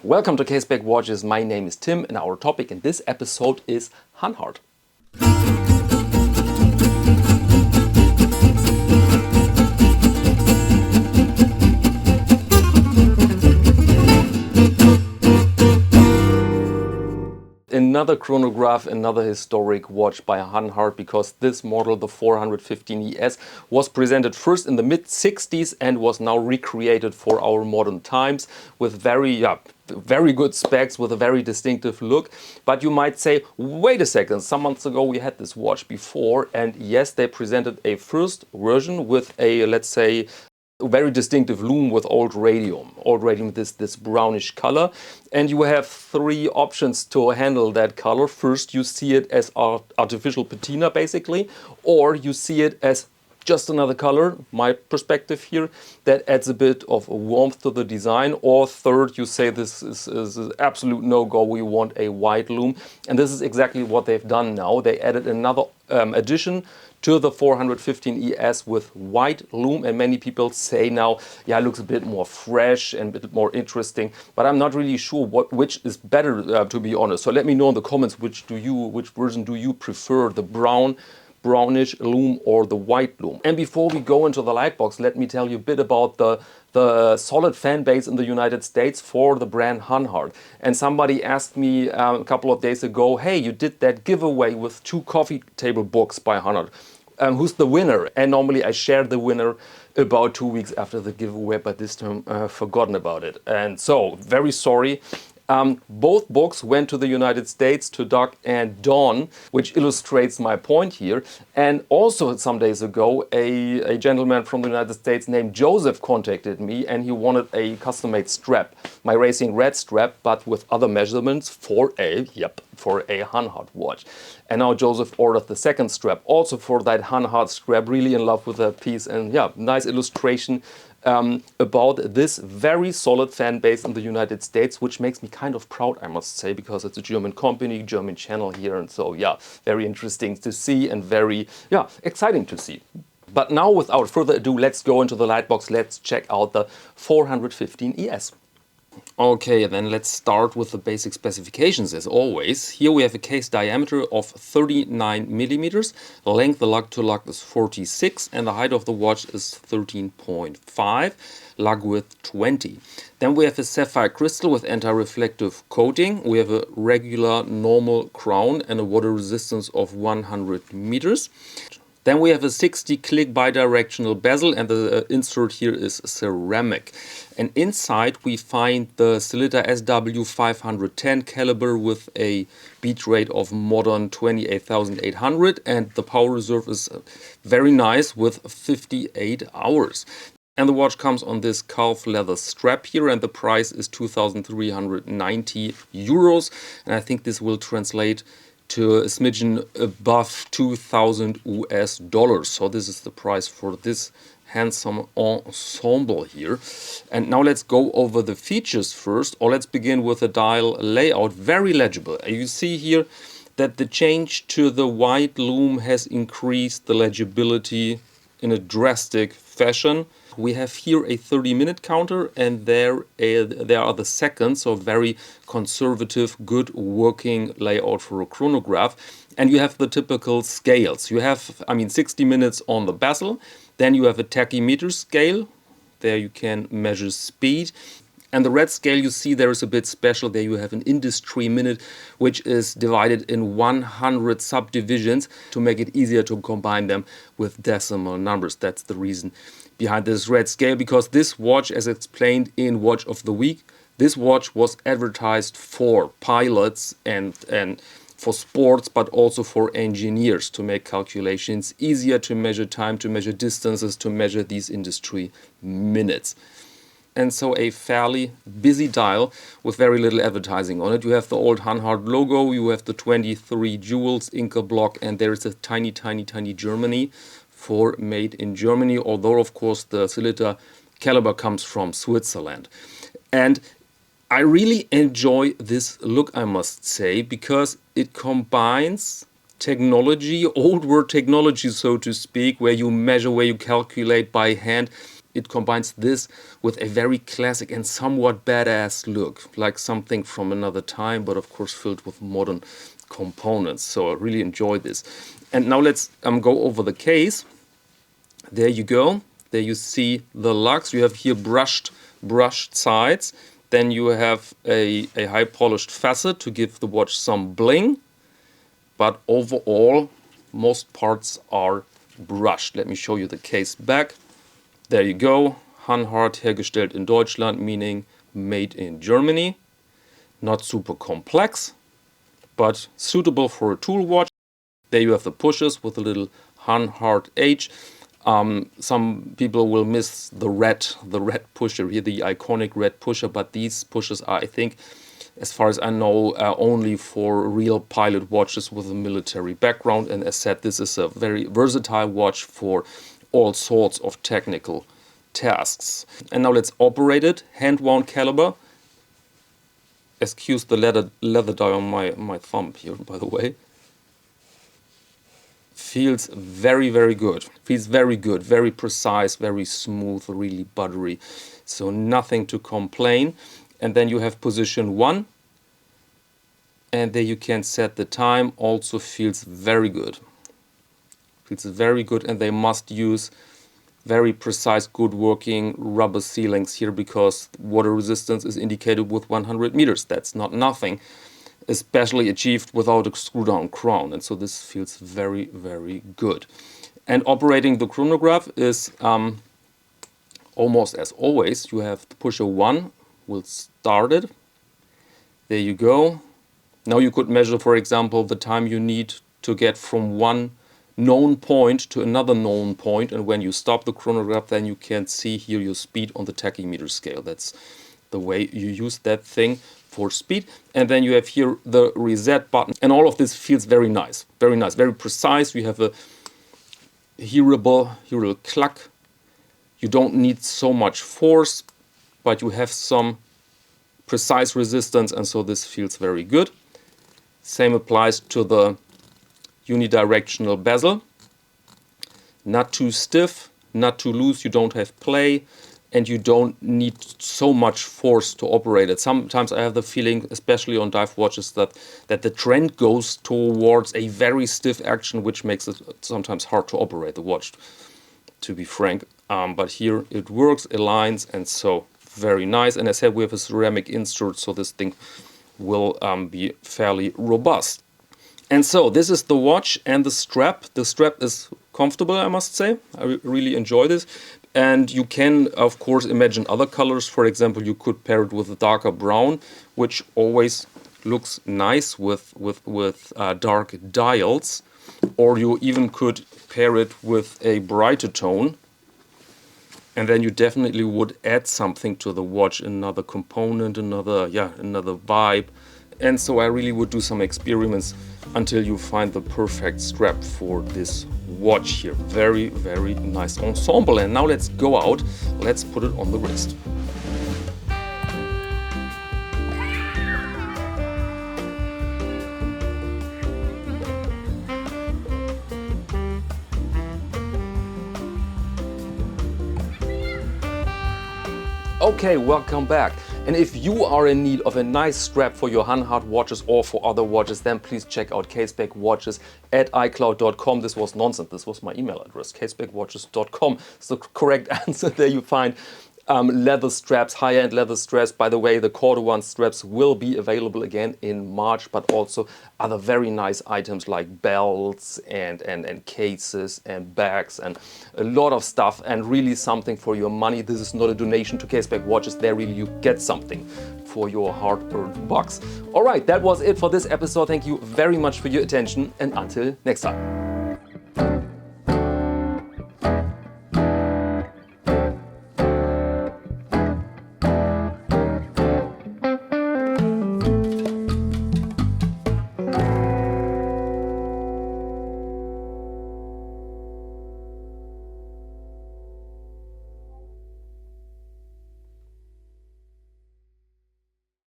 Welcome to Caseback Watches. My name is Tim and our topic in this episode is Hanhart. Another chronograph, another historic watch by Hanhart, because this model, the 415 ES, was presented first in the mid-60s and was now recreated for our modern times with very good specs, with a very distinctive look. But you might say, wait a second, some months ago we had this watch before, and yes, they presented a first version with a, let's say, very distinctive lume with old radium, this brownish color, and you have three options to handle that color. First, you see it as artificial patina basically, or you see it as just another color, my perspective here, that adds a bit of warmth to the design. Or third, you say this is an absolute no-go, we want a white lume, and this is exactly what they've done now. They added another addition to the 415 ES with white lume, and many people say now, yeah, it looks a bit more fresh and a bit more interesting, but I'm not really sure which is better, to be honest. So let me know in the comments which version do you prefer, the brownish lume or the white lume. And before we go into the lightbox, let me tell you a bit about the solid fan base in the United States for the brand Hanhart. And somebody asked me a couple of days ago, hey, you did that giveaway with 2 coffee table books by Hanhart. Who's the winner? And normally I share the winner about 2 weeks after the giveaway, but this time forgotten about it. And so, very sorry. Both books went to the United States, to Doug and Dawn, which illustrates my point here. And also some days ago, a gentleman from the United States named Joseph contacted me, and he wanted a custom-made strap, my Racing Red strap, but with other measurements for a Hanhart watch. And now Joseph ordered the second strap, also for that Hanhart strap, really in love with that piece. And yeah, nice illustration about this very solid fan base in the United States, which makes me kind of proud, I must say, because it's a German company, German channel here, and so yeah, very interesting to see and very exciting to see. But now, without further ado, let's go into the lightbox. Let's check out the 415 ES. Okay, then let's start with the basic specifications as always. Here we have a case diameter of 39 millimeters, the length, the lug-to-lug is 46, and the height of the watch is 13.5, lug width 20. Then we have a sapphire crystal with anti-reflective coating. We have a regular normal crown and a water resistance of 100 meters. Then we have a 60-click bidirectional bezel, and the insert here is ceramic. And inside we find the Sellita SW510 caliber with a beat rate of modern 28,800, and the power reserve is very nice with 58 hours. And the watch comes on this calf leather strap here, and the price is 2,390 euros. And I think this will translate to a smidgen above 2,000 US dollars. So this is the price for this handsome ensemble here. And now let's go over the features first, or let's begin with the dial layout. Very legible. You see here that the change to the white lume has increased the legibility in a drastic fashion. We have here a 30-minute counter, and there are the seconds, so very conservative, good working layout for a chronograph. And you have the typical scales. You have, 60 minutes on the bezel. Then you have a tachymeter scale. There you can measure speed. And the red scale you see there is a bit special. There you have an industry minute, which is divided in 100 subdivisions to make it easier to combine them with decimal numbers. That's the reason behind this red scale, because this watch, as explained in Watch of the Week, this watch was advertised for pilots and for sports, but also for engineers to make calculations easier, to measure time, to measure distances, to measure these industry minutes. And so a fairly busy dial with very little advertising on it. You have the old Hanhart logo, you have the 23 jewels, Inca block, and there is a tiny Germany for made in Germany, although of course the Sellita caliber comes from Switzerland. And I really enjoy this look, I must say, because it combines technology, old world technology so to speak, where you measure, where you calculate by hand, it combines this with a very classic and somewhat badass look, like something from another time, but of course filled with modern components. So I really enjoy this. And now let's go over the case. There you go. There you see the lugs. You have here brushed sides. Then you have a high polished facet to give the watch some bling. But overall, most parts are brushed. Let me show you the case back. There you go. Hanhart, hergestellt in Deutschland, meaning made in Germany. Not super complex, but suitable for a tool watch. There you have the pushers with a little Hanhart H. Some people will miss the red pusher here, the iconic red pusher, but these pushers are, I think, as far as I know, only for real pilot watches with a military background. And as said, this is a very versatile watch for all sorts of technical tasks. And now let's operate it. Hand-wound caliber. Excuse the leather dye on my thumb here, by the way. Feels very, very good. Feels very good, very precise, very smooth, really buttery. So nothing to complain. And then you have position 1. And there you can set the time. Also feels very good. Feels very good, and they must use very precise, good working rubber sealings here because water resistance is indicated with 100 meters. That's not nothing, especially achieved without a screw-down crown. And so this feels very, very good. And operating the chronograph is almost as always. You have the pusher 1 will start it. There you go. Now you could measure, for example, the time you need to get from one known point to another known point. And when you stop the chronograph, then you can see here your speed on the tachymeter scale. That's the way you use that thing for speed. And then you have here the reset button. And all of this feels very nice, very precise. You have a hearable cluck. You don't need so much force, but you have some precise resistance, and so this feels very good. Same applies to the unidirectional bezel. Not too stiff, not too loose, you don't have play, and you don't need so much force to operate it. Sometimes I have the feeling, especially on dive watches, that the trend goes towards a very stiff action, which makes it sometimes hard to operate the watch, to be frank. But here it works, aligns, and so very nice. And as I said, we have a ceramic insert, so this thing will be fairly robust. And so this is the watch and the strap. The strap is comfortable, I must say. I really enjoy this. And you can, of course, imagine other colors. For example, you could pair it with a darker brown, which always looks nice with dark dials. Or you even could pair it with a brighter tone. And then you definitely would add something to the watch, another component, another vibe. And so I really would do some experiments until you find the perfect strap for this watch here. Very, very nice ensemble. And now let's go out. Let's put it on the wrist. Okay, welcome back. And if you are in need of a nice strap for your Hanhart watches or for other watches, then please check out Caseback Watches at iCloud.com. This was nonsense. This was my email address, casebackwatches.com. It's the correct answer. There you find leather straps, high-end leather straps. By the way, the Cordovan straps will be available again in March, but also other very nice items like belts and cases and bags and a lot of stuff, and really something for your money. This is not a donation to Caseback Watches. There really you get something for your hard-earned bucks. All right, that was it for this episode. Thank you very much for your attention, and until next time.